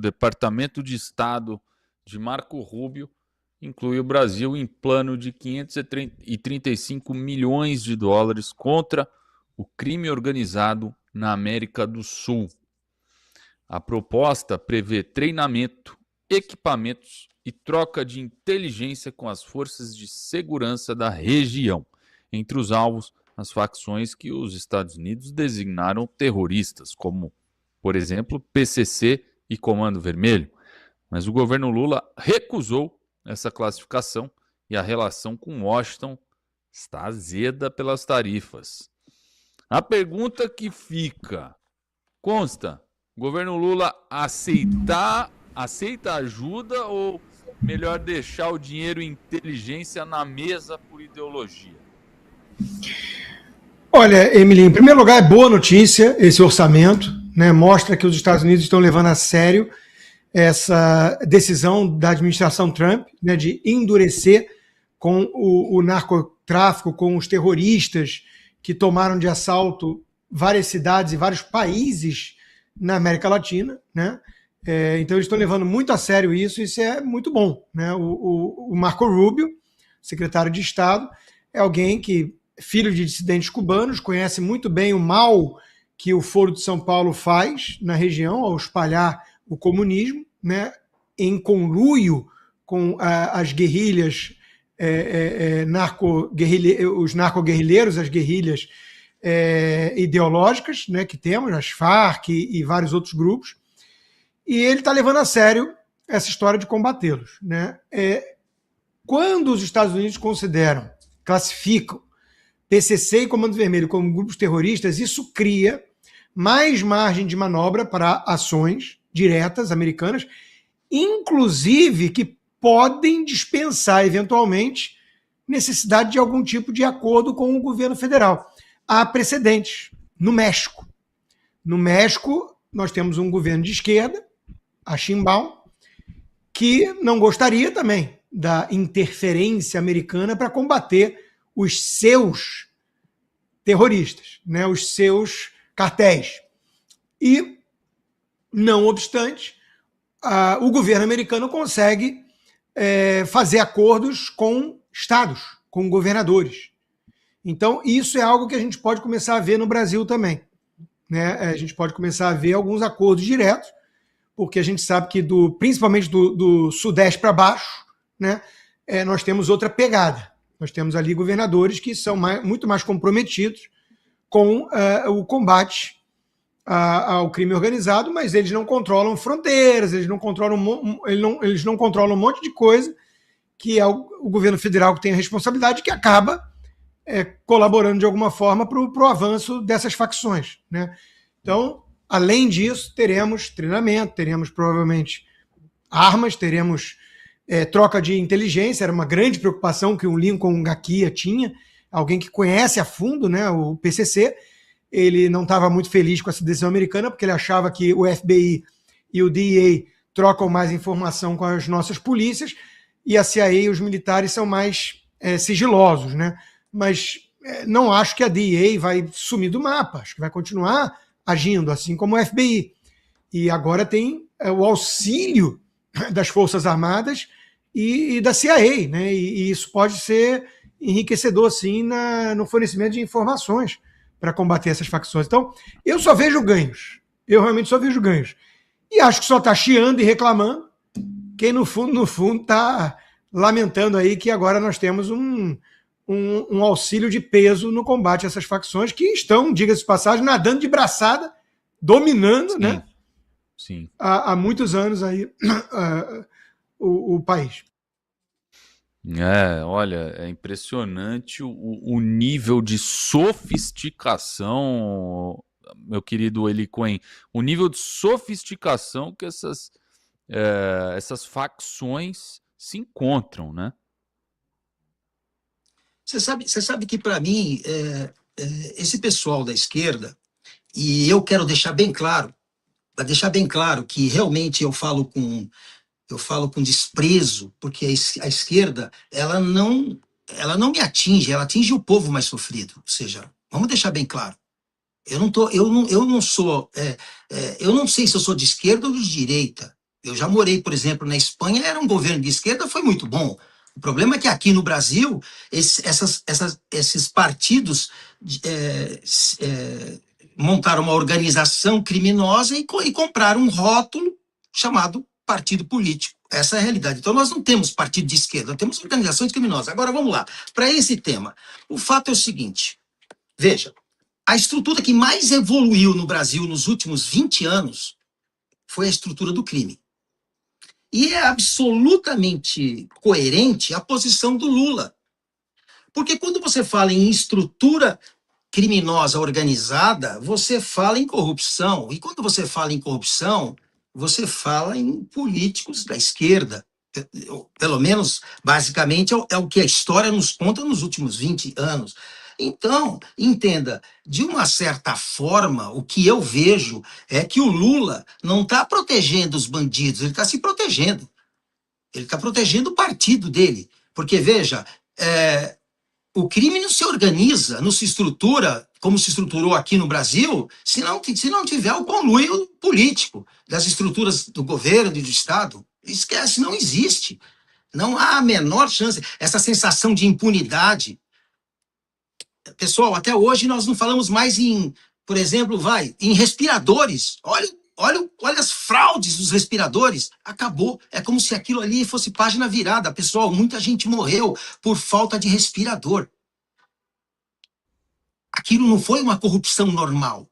Departamento de Estado de Marco Rubio inclui o Brasil em plano de 535 milhões de dólares contra o crime organizado na América do Sul. A proposta prevê treinamento, equipamentos e troca de inteligência com as forças de segurança da região. Entre os alvos, as facções que os Estados Unidos designaram terroristas, como, por exemplo, PCC e Comando Vermelho. Mas o governo Lula recusou essa classificação e a relação com Washington está azeda pelas tarifas. A pergunta que fica, consta, o governo Lula aceita ajuda ou melhor deixar o dinheiro e inteligência na mesa por ideologia? Olha, Emily, em primeiro lugar, é boa notícia esse orçamento, né? Mostra que os Estados Unidos estão levando a sério essa decisão da administração Trump, né, de endurecer com o narcotráfico, com os terroristas que tomaram de assalto várias cidades e vários países na América Latina, né? Então eles estão levando muito a sério isso é muito bom, né? O Marco Rubio, secretário de Estado, é alguém que, filho de dissidentes cubanos, conhece muito bem o mal que o Foro de São Paulo faz na região ao espalhar o comunismo, né, em conluio com as guerrilhas, os narco-guerrilheiros, as guerrilhas ideológicas, né, que temos, as Farc e vários outros grupos, e ele está levando a sério essa história de combatê-los, né? Quando os Estados Unidos classificam PCC e Comando Vermelho como grupos terroristas, isso cria mais margem de manobra para ações diretas americanas, inclusive que podem dispensar, eventualmente, necessidade de algum tipo de acordo com o governo federal. Há precedentes no México. No México, nós temos um governo de esquerda, a Sheinbaum, que não gostaria também da interferência americana para combater os seus terroristas, né, os seus cartéis. E, não obstante, o governo americano consegue fazer acordos com estados, com governadores. Então, isso é algo que a gente pode começar a ver no Brasil também, né? A gente pode começar a ver alguns acordos diretos, porque a gente sabe que, principalmente do Sudeste para baixo, né, nós temos outra pegada. Nós temos ali governadores que são muito mais comprometidos com o combate ao crime organizado, mas eles não controlam fronteiras, eles não controlam um monte de coisa que é o governo federal que tem a responsabilidade, que acaba colaborando de alguma forma para o avanço dessas facções, né? Então, além disso, teremos treinamento, teremos provavelmente armas, teremos troca de inteligência. Era uma grande preocupação que o Lincoln Gaquia tinha, alguém que conhece a fundo, né, o PCC. Ele não estava muito feliz com essa decisão americana, porque ele achava que o FBI e o DEA trocam mais informação com as nossas polícias e a CIA e os militares são mais sigilosos, né? Mas não acho que a DEA vai sumir do mapa, acho que vai continuar agindo, assim como o FBI. E agora tem o auxílio das Forças Armadas e da CIA, né? E isso pode ser enriquecedor, sim, no fornecimento de informações para combater essas facções. Então, eu só vejo ganhos. Eu realmente só vejo ganhos. E acho que só está chiando e reclamando quem, no fundo, está lamentando aí que agora nós temos um auxílio de peso no combate a essas facções que estão, diga-se de passagem, nadando de braçada, dominando, sim, né? Sim. Há muitos anos aí o país. Olha, é impressionante o nível de sofisticação, meu querido Eli Cohen, o nível de sofisticação que essas facções se encontram, né? Você sabe que, para mim, esse pessoal da esquerda, e eu quero deixar bem claro, que realmente eu falo com desprezo, porque a esquerda, ela não me atinge, ela atinge o povo mais sofrido. Ou seja, vamos deixar bem claro. Eu não sei se eu sou de esquerda ou de direita. Eu já morei, por exemplo, na Espanha, era um governo de esquerda, foi muito bom. O problema é que aqui no Brasil, esses partidos montaram uma organização criminosa e compraram um rótulo chamado partido político. Essa é a realidade. Então, nós não temos partido de esquerda, nós temos organizações criminosas. Agora, vamos lá. Para esse tema, o fato é o seguinte. Veja, a estrutura que mais evoluiu no Brasil nos últimos 20 anos foi a estrutura do crime. E é absolutamente coerente a posição do Lula. Porque quando você fala em estrutura criminosa organizada, você fala em corrupção. E quando você fala em corrupção, você fala em políticos da esquerda. Pelo menos, basicamente, é o que a história nos conta nos últimos 20 anos. Então, entenda, de uma certa forma, o que eu vejo é que o Lula não está protegendo os bandidos, ele está se protegendo. Ele está protegendo o partido dele. Porque, veja, o crime não se organiza, não se estrutura como se estruturou aqui no Brasil, se não tiver o conluio político das estruturas do governo e do Estado. Esquece, não existe. Não há a menor chance. Essa sensação de impunidade. Pessoal, até hoje nós não falamos mais em, por exemplo, em respiradores. Olha as fraudes dos respiradores. Acabou. É como se aquilo ali fosse página virada. Pessoal, muita gente morreu por falta de respirador. Aquilo não foi uma corrupção normal.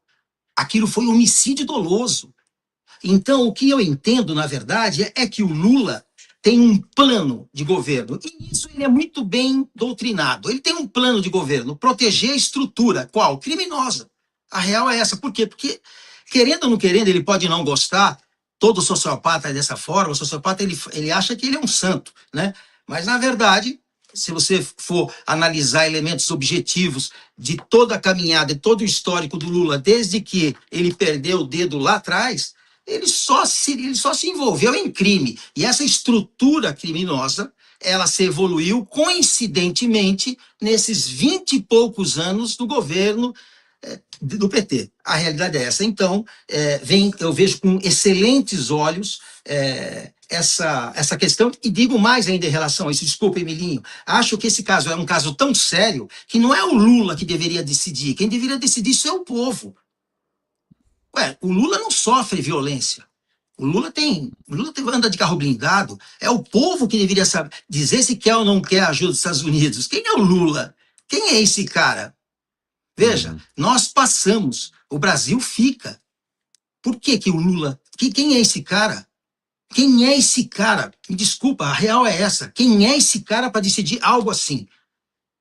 Aquilo foi um homicídio doloso. Então, o que eu entendo, na verdade, é que o Lula tem um plano de governo. E nisso ele é muito bem doutrinado. Ele tem um plano de governo, proteger a estrutura. Qual? Criminosa. A real é essa. Por quê? Porque, querendo ou não querendo, ele pode não gostar. Todo sociopata é dessa forma. O sociopata, ele acha que ele é um santo, né? Mas, na verdade, se você for analisar elementos objetivos de toda a caminhada e todo o histórico do Lula, desde que ele perdeu o dedo lá atrás, ele só se envolveu em crime. E essa estrutura criminosa, ela se evoluiu coincidentemente nesses 20 e poucos anos do governo do PT. A realidade é essa. Então, eu vejo com excelentes olhos essa questão, e digo mais ainda em relação a isso, desculpa, Emilinho, acho que esse caso é um caso tão sério que não é o Lula que deveria decidir, quem deveria decidir isso é o povo. O Lula não sofre violência. O Lula anda de carro blindado. É o povo que deveria saber, dizer se quer ou não quer a ajuda dos Estados Unidos. Quem é o Lula? Quem é esse cara? Veja, nós passamos, o Brasil fica. Por que o Lula... Quem é esse cara? Quem é esse cara? Me desculpa, a real é essa. Quem é esse cara para decidir algo assim?